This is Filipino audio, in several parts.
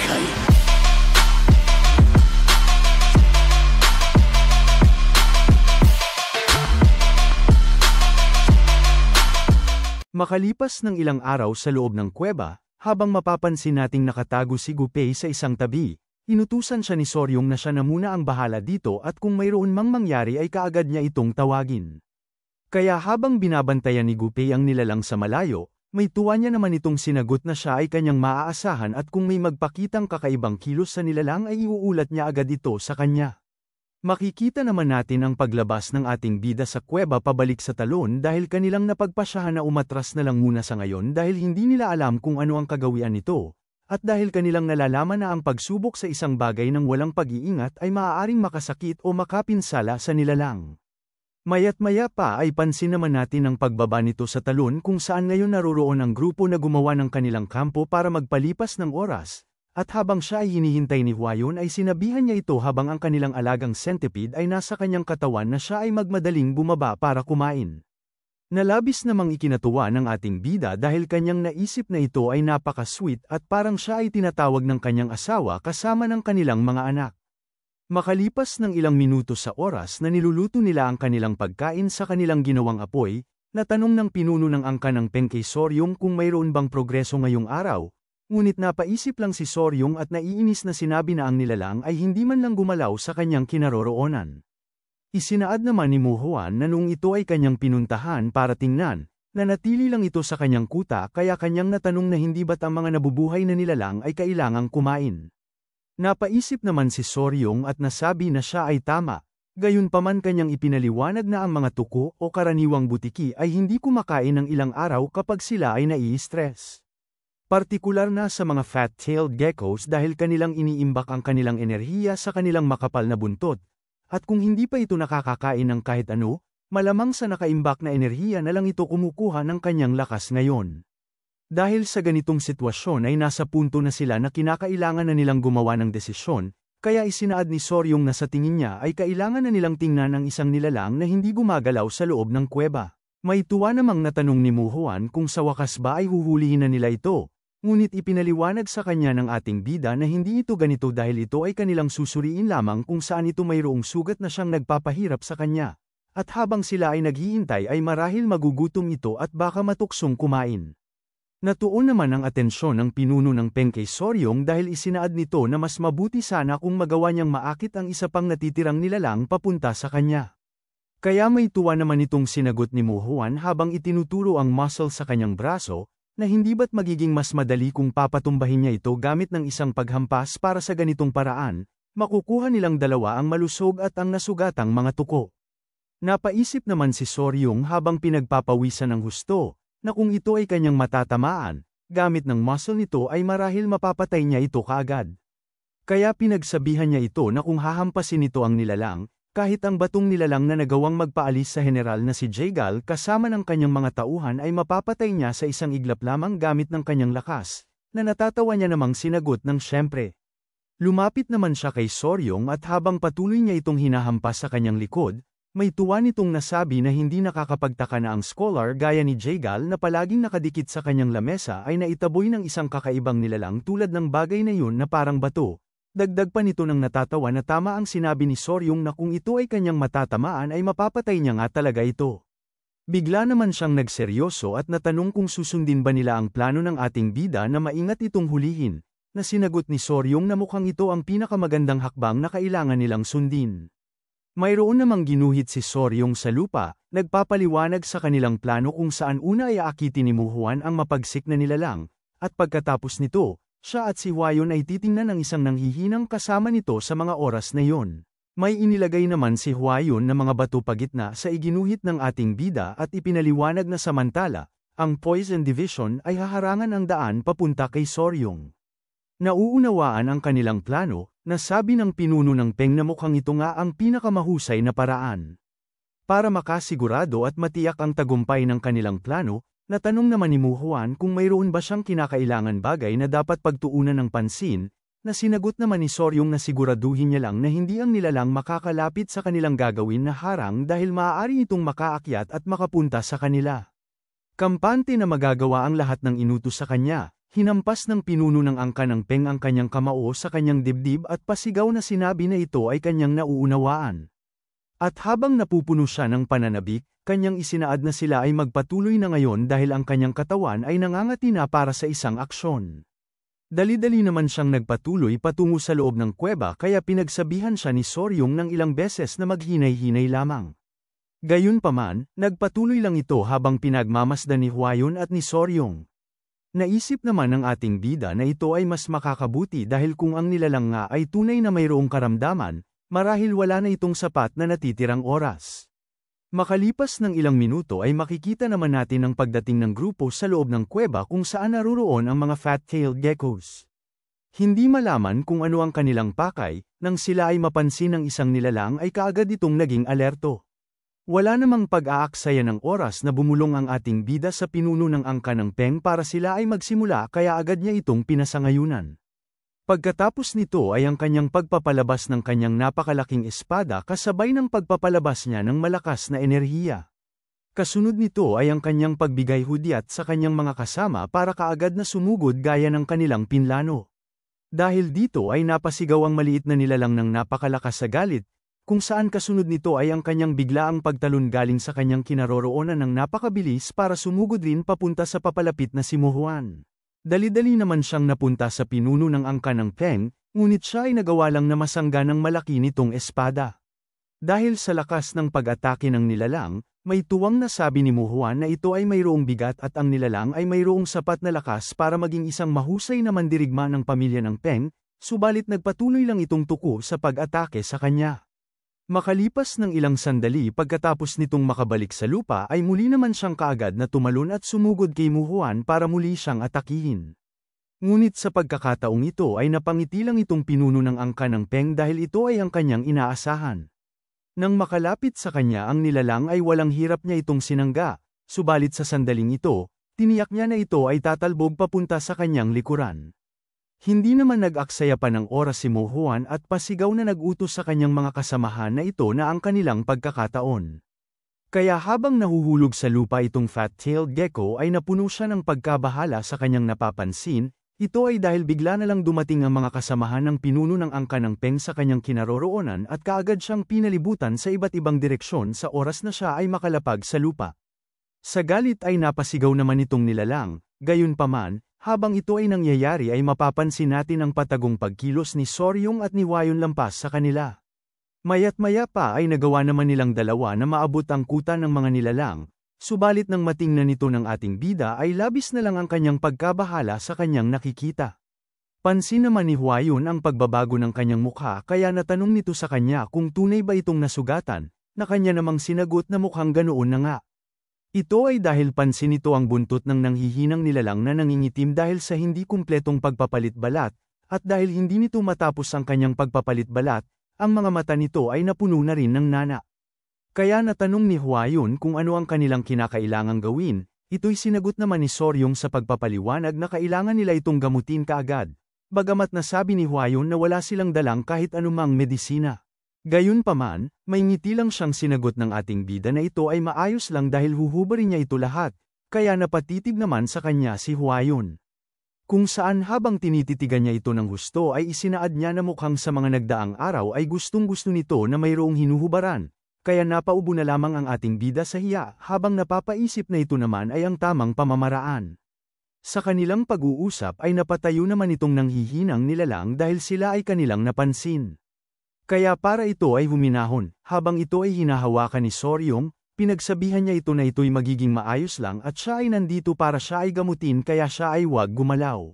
buhay. Makalipas ng ilang araw sa loob ng kuweba, habang mapapansin nating nakatago si Gunpei sa isang tabi, inutusan siya ni Soryong na siya na muna ang bahala dito at kung mayroon mang mangyari ay kaagad niya itong tawagin. Kaya habang binabantayan ni Gunpei ang nilalang sa malayo, may tuwa niya naman itong sinagot na siya ay kanyang maaasahan at kung may magpakitang kakaibang kilos sa nilalang ay iuulat niya agad ito sa kanya. Makikita naman natin ang paglabas ng ating bida sa kuweba pabalik sa talon dahil kanilang napagpasyahan na umatras na lang muna sa ngayon dahil hindi nila alam kung ano ang kagawian nito, at dahil kanilang nalalaman na ang pagsubok sa isang bagay ng walang pag-iingat ay maaaring makasakit o makapinsala sa nilalang. Maya't maya pa ay pansin naman natin ang pagbaba nito sa talon kung saan ngayon naroroon ang grupo na gumawa ng kanilang kampo para magpalipas ng oras. At habang siya ay hinihintay ni Hwayon ay sinabihan niya ito habang ang kanilang alagang centipede ay nasa kanyang katawan na siya ay magmadaling bumaba para kumain. Nalabis namang ikinatuwa ng ating bida dahil kanyang naisip na ito ay napaka-sweet at parang siya ay tinatawag ng kanyang asawa kasama ng kanilang mga anak. Makalipas ng ilang minuto sa oras na niluluto nila ang kanilang pagkain sa kanilang ginawang apoy, natanong ng pinuno ng angkan ng Peng kay Soryong kung mayroon bang progreso ngayong araw. Ngunit napaisip lang si Soryong at naiinis na sinabi na ang nilalang ay hindi man lang gumalaw sa kanyang kinaroroonan. Isinaad naman ni Muhuan na noong ito ay kanyang pinuntahan para tingnan, nanatili lang ito sa kanyang kuta kaya kanyang natanong na hindi ba't ang mga nabubuhay na nilalang ay kailangang kumain. Napaisip naman si Soryong at nasabi na siya ay tama, gayunpaman kanyang ipinaliwanag na ang mga tuko o karaniwang butiki ay hindi kumakain ng ilang araw kapag sila ay nai-stress. Partikular na sa mga fat-tailed geckos dahil kanilang iniimbak ang kanilang enerhiya sa kanilang makapal na buntot, at kung hindi pa ito nakakakain ng kahit ano, malamang sa nakaimbak na enerhiya na lang ito kumukuha ng kanyang lakas ngayon. Dahil sa ganitong sitwasyon ay nasa punto na sila na kinakailangan na nilang gumawa ng desisyon, kaya isinaad ni Soryong na sa tingin niya ay kailangan na nilang tingnan ang isang nilalang na hindi gumagalaw sa loob ng kuweba. May tuwa namang natanong ni Muhuan kung sa wakas ba ay huhulihin na nila ito. Ngunit ipinaliwanag sa kanya ng ating bida na hindi ito ganito dahil ito ay kanilang susuriin lamang kung saan ito mayroong sugat na siyang nagpapahirap sa kanya. At habang sila ay naghihintay ay marahil magugutom ito at baka matuksong kumain. Natuon naman ang atensyon ng pinuno ng Peng kay Soryong dahil isinaad nito na mas mabuti sana kung magawa niyang maakit ang isa pang natitirang nilalang papunta sa kanya. Kaya may tuwa naman itong sinagot ni Muhuan habang itinuturo ang muscle sa kanyang braso, na hindi ba't magiging mas madali kung papatumbahin niya ito gamit ng isang paghampas para sa ganitong paraan, makukuha nilang dalawa ang malusog at ang nasugatang mga tuko. Napaisip naman si Soryong habang pinagpapawisan ng husto, na kung ito ay kanyang matatamaan, gamit ng muscle nito ay marahil mapapatay niya ito kaagad. Kaya pinagsabihan niya ito na kung hahampasin nito ang nilalang, kahit ang batong nilalang na nagawang magpaalis sa general na si Jaegal kasama ng kanyang mga tauhan ay mapapatay niya sa isang iglap lamang gamit ng kanyang lakas, na natatawa niya namang sinagot ng syempre. Lumapit naman siya kay Soryong at habang patuloy niya itong hinahampas sa kanyang likod, may tuwa nitong nasabi na hindi nakakapagtaka na ang scholar gaya ni Jaegal na palaging nakadikit sa kanyang lamesa ay naitaboy ng isang kakaibang nilalang tulad ng bagay na yun na parang bato. Dagdag pa nito ng natatawa na tama ang sinabi ni Soryong na kung ito ay kanyang matatamaan ay mapapatay niya nga talaga ito. Bigla naman siyang nagseryoso at natanong kung susundin ba nila ang plano ng ating bida na maingat itong hulihin, na sinagot ni Soryong na mukhang ito ang pinakamagandang hakbang na kailangan nilang sundin. Mayroon namang ginuhit si Soryong sa lupa, nagpapaliwanag sa kanilang plano kung saan una ay aakitin ni Muhuan ang mapagsik na nilalang, at pagkatapos nito, siya at si Hwayon ay titingnan ng isang nanghihinang kasama nito sa mga oras na yon. May inilagay naman si Hwayon na mga bato pagitna sa iginuhit ng ating bida at ipinaliwanag na samantala, ang Poison Division ay haharangan ang daan papunta kay Soryong. Nauunawaan ang kanilang plano, na sabi ng pinuno ng Peng na mukhang ito nga ang pinakamahusay na paraan. Para makasigurado at matiyak ang tagumpay ng kanilang plano, natanong naman ni Muhuan kung mayroon ba siyang kinakailangan bagay na dapat pagtuunan ng pansin, na sinagot naman ni Soryong na siguraduhin niya lang na hindi ang nilalang makakalapit sa kanilang gagawin na harang dahil maaari itong makaakyat at makapunta sa kanila. Kampante na magagawa ang lahat ng inutos sa kanya, Hinampas ng pinuno ng angka ng Peng ang kanyang kamao sa kanyang dibdib at pasigaw na sinabi na ito ay kanyang nauunawaan. At habang napupuno siya ng pananabik, kanyang isinaad na sila ay magpatuloy na ngayon dahil ang kanyang katawan ay nangangati na para sa isang aksyon. Dali-dali naman siyang nagpatuloy patungo sa loob ng kuweba kaya pinagsabihan siya ni Soryong ng ilang beses na maghinay-hinay lamang. Gayunpaman, nagpatuloy lang ito habang pinagmamasdan ni Huayon at ni Soryong. Naisip naman ng ating bida na ito ay mas makakabuti dahil kung ang nilalang nga ay tunay na mayroong karamdaman, marahil wala na itong sapat na natitirang oras. Makalipas ng ilang minuto ay makikita naman natin ang pagdating ng grupo sa loob ng kuweba kung saan naroroon ang mga fat-tailed geckos. Hindi malaman kung ano ang kanilang pakay, nang sila ay mapansin ng isang nilalang ay kaagad itong naging alerto. Wala namang pag-aaksaya ng oras na bumulong ang ating bida sa pinuno ng angka ng Peng para sila ay magsimula kaya agad niya itong pinasangayunan. Pagkatapos nito ay ang kanyang pagpapalabas ng kanyang napakalaking espada kasabay ng pagpapalabas niya ng malakas na enerhiya. Kasunod nito ay ang kanyang pagbigay hudyat sa kanyang mga kasama para kaagad na sumugod gaya ng kanilang pinlano. Dahil dito ay napasigaw ang maliit na nilalang ng napakalakas sa galit, kung saan kasunod nito ay ang kanyang biglaang pagtalon galing sa kanyang kinaroroonan ng napakabilis para sumugod rin papunta sa papalapit na si Mohuan. Dali-dali naman siyang napunta sa pinuno ng angka ng Peng, ngunit siya ay nagawa lang na masangga ng malaki nitong espada. Dahil sa lakas ng pag-atake ng nilalang, may tuwang na sabi ni Mohuan na ito ay mayroong bigat at ang nilalang ay mayroong sapat na lakas para maging isang mahusay na mandirigma ng pamilya ng Peng, subalit nagpatuloy lang itong tuko sa pag-atake sa kanya. Makalipas ng ilang sandali pagkatapos nitong makabalik sa lupa ay muli naman siyang kaagad na tumalon at sumugod kay Mohuan para muli siyang atakihin. Ngunit sa pagkakataong ito ay napangiti lang itong pinuno ng angka ng Peng dahil ito ay ang kanyang inaasahan. Nang makalapit sa kanya ang nilalang ay walang hirap niya itong sinangga, subalit sa sandaling ito, tiniyak niya na ito ay tatalbog papunta sa kanyang likuran. Hindi naman nag-aksaya pa ng oras si Mohuan at pasigaw na nag-utos sa kanyang mga kasamahan na ito na ang kanilang pagkakataon. Kaya habang nahuhulog sa lupa itong fat-tailed gecko ay napuno siya ng pagkabahala sa kanyang napapansin, ito ay dahil bigla na lang dumating ang mga kasamahan ng pinuno ng angka ng Peng sa kanyang kinaroroonan at kaagad siyang pinalibutan sa iba't ibang direksyon sa oras na siya ay makalapag sa lupa. Sa galit ay napasigaw naman itong nilalang, gayunpaman, habang ito ay nangyayari ay mapapansin natin ang patagong pagkilos ni Soryong at ni Huayon lampas sa kanila. Maya't maya pa ay nagawa naman nilang dalawa na maabot ang kuta ng mga nilalang, subalit nang matingnan nito ng ating bida ay labis na lang ang kanyang pagkabahala sa kanyang nakikita. Pansin naman ni Huayon ang pagbabago ng kanyang mukha kaya natanong nito sa kanya kung tunay ba itong nasugatan, na kanya namang sinagot na mukhang ganoon na nga. Ito ay dahil pansin nito ang buntot ng nanghihinang nilalang na nangingitim dahil sa hindi kumpletong pagpapalit balat, at dahil hindi nito matapos ang kanyang pagpapalit balat, ang mga mata nito ay napuno na rin ng nana. Kaya natanong ni Huayon kung ano ang kanilang kinakailangang gawin, ito'y sinagot naman ni Soryong sa pagpapaliwanag na kailangan nila itong gamutin kaagad, bagamat nasabi ni Huayon na wala silang dalang kahit anumang medisina. Gayunpaman, may ngiti lang siyang sinagot ng ating bida na ito ay maayos lang dahil huhubarin niya ito lahat, kaya napatitig naman sa kanya si Huayon. Kung saan habang tinititigan niya ito ng husto ay isinaad niya na mukhang sa mga nagdaang araw ay gustong-gusto nito na mayroong hinuhubaran, kaya napaubo na lamang ang ating bida sa hiya habang napapaisip na ito naman ay ang tamang pamamaraan. Sa kanilang pag-uusap ay napatayo naman itong nanghihinang nilalang dahil sila ay kanilang napansin. Kaya para ito ay huminahon, habang ito ay hinahawakan ni Soryong, pinagsabihan niya ito na ito'y magiging maayos lang at siya ay nandito para siya ay gamutin kaya siya ay huwag gumalaw.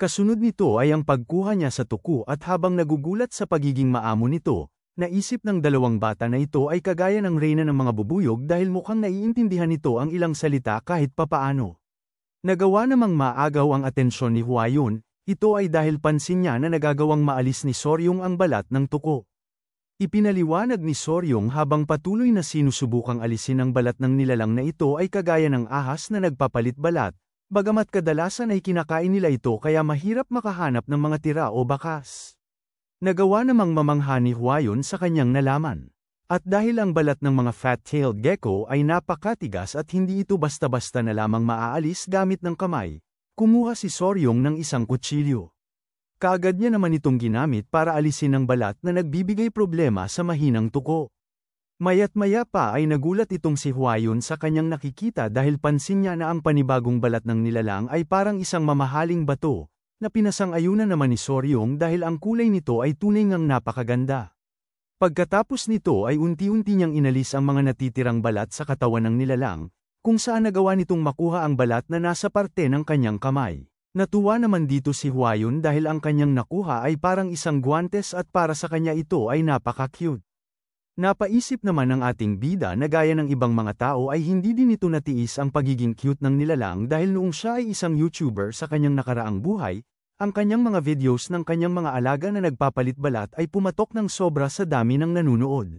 Kasunod nito ay ang pagkuha niya sa tuko at habang nagugulat sa pagiging maamo nito, naisip ng dalawang bata na ito ay kagaya ng reyna ng mga bubuyog dahil mukhang naiintindihan nito ang ilang salita kahit papaano. Nagawa namang maagaw ang atensyon ni Huayon. Ito ay dahil pansin niya na nagagawang maalis ni Soryong ang balat ng tuko. Ipinaliwanag ni Soryong habang patuloy na sinusubukang alisin ang balat ng nilalang na ito ay kagaya ng ahas na nagpapalit balat, bagamat kadalasan ay kinakain nila ito kaya mahirap makahanap ng mga tira o bakas. Nagawa namang mamangha ni Huayon sa kanyang nalaman. At dahil ang balat ng mga fat-tailed gecko ay napakatigas at hindi ito basta-basta na lamang maaalis gamit ng kamay, Kumuha si Soryong ng isang kutsilyo. Kaagad niya naman itong ginamit para alisin ang balat na nagbibigay problema sa mahinang tuko. Maya't maya pa ay nagulat itong si Hwayon sa kanyang nakikita dahil pansin niya na ang panibagong balat ng nilalang ay parang isang mamahaling bato, na pinasang-ayunan naman ni Soryong dahil ang kulay nito ay tunay ngang napakaganda. Pagkatapos nito ay unti-unti niyang inalis ang mga natitirang balat sa katawan ng nilalang, kung saan nagawa nitong makuha ang balat na nasa parte ng kanyang kamay. Natuwa naman dito si Hwayon dahil ang kanyang nakuha ay parang isang guwantes at para sa kanya ito ay napaka-cute. Napaisip naman ng ating bida na gaya ng ibang mga tao ay hindi din ito natiis ang pagiging cute ng nilalang dahil noong siya ay isang YouTuber sa kanyang nakaraang buhay, ang kanyang mga videos ng kanyang mga alaga na nagpapalit balat ay pumatok ng sobra sa dami ng nanunood.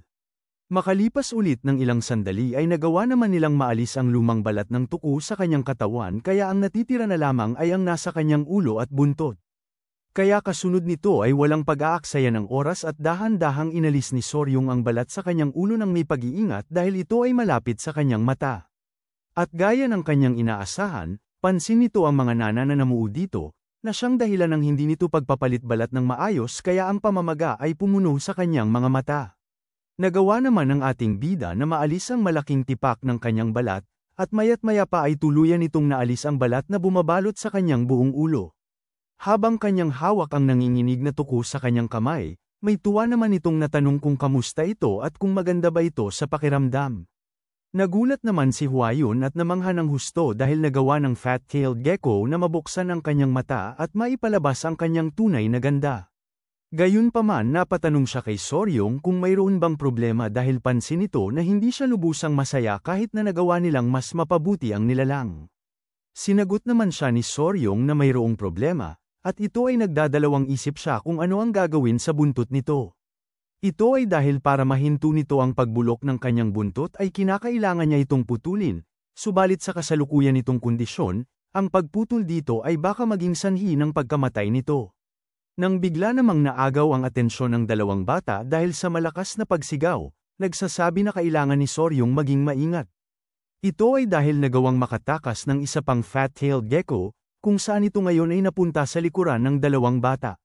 Makalipas ulit ng ilang sandali ay nagawa naman nilang maalis ang lumang balat ng tuko sa kanyang katawan kaya ang natitira na lamang ay ang nasa kanyang ulo at buntot. Kaya kasunod nito ay walang pag-aaksaya ng oras at dahan-dahang inalis ni Soryong ang balat sa kanyang ulo ng may pag-iingat dahil ito ay malapit sa kanyang mata. At gaya ng kanyang inaasahan, pansin nito ang mga nana na namuo dito, na siyang dahilan ng hindi nito pagpapalit balat ng maayos kaya ang pamamaga ay pumuno sa kanyang mga mata. Nagawa naman ng ating bida na maalis ang malaking tipak ng kanyang balat, at maya't maya pa ay tuluyan nitong naalis ang balat na bumabalot sa kanyang buong ulo. Habang kanyang hawak ang nanginginig na tuko sa kanyang kamay, may tuwa naman itong natanong kung kamusta ito at kung maganda ba ito sa pakiramdam. Nagulat naman si Hwayon at namangha ng husto dahil nagawa ng fat-tailed gecko na mabuksan ang kanyang mata at maipalabas ang kanyang tunay na ganda. Gayunpaman napatanong siya kay Soryong kung mayroon bang problema dahil pansin nito na hindi siya lubusang masaya kahit na nagawa nilang mas mapabuti ang nilalang. Sinagot naman siya ni Soryong na mayroong problema, at ito ay nagdadalawang isip siya kung ano ang gagawin sa buntot nito. Ito ay dahil para mahinto nito ang pagbulok ng kanyang buntot ay kinakailangan niya itong putulin, subalit sa kasalukuyan nitong kondisyon, ang pagputol dito ay baka maging sanhi ng pagkamatay nito. Nang bigla namang naagaw ang atensyon ng dalawang bata dahil sa malakas na pagsigaw, nagsasabi na kailangan ni Soryong maging maingat. Ito ay dahil nagawang makatakas ng isa pang fat-tailed gecko, kung saan ito ngayon ay napunta sa likuran ng dalawang bata.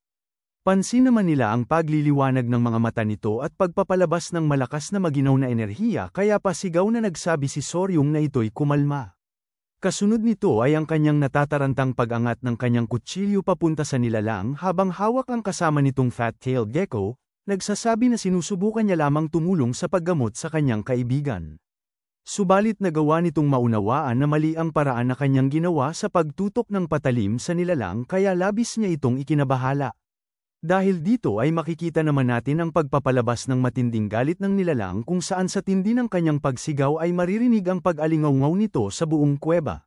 Pansin naman nila ang pagliliwanag ng mga mata nito at pagpapalabas ng malakas na maginaw na enerhiya kaya pasigaw na nagsabi si Soryong na ito'y kumalma. Kasunod nito ay ang kanyang natatarantang pag-angat ng kanyang kutsilyo papunta sa nilalang habang hawak ang kasama nitong fat-tailed gecko, nagsasabi na sinusubukan niya lamang tumulong sa paggamot sa kanyang kaibigan. Subalit nagawa nitong maunawaan na mali ang paraan na kanyang ginawa sa pagtutok ng patalim sa nilalang kaya labis niya itong ikinabahala. Dahil dito ay makikita naman natin ang pagpapalabas ng matinding galit ng nilalang kung saan sa tindi ng kanyang pagsigaw ay maririnig ang pag-alingaw nito sa buong kuweba.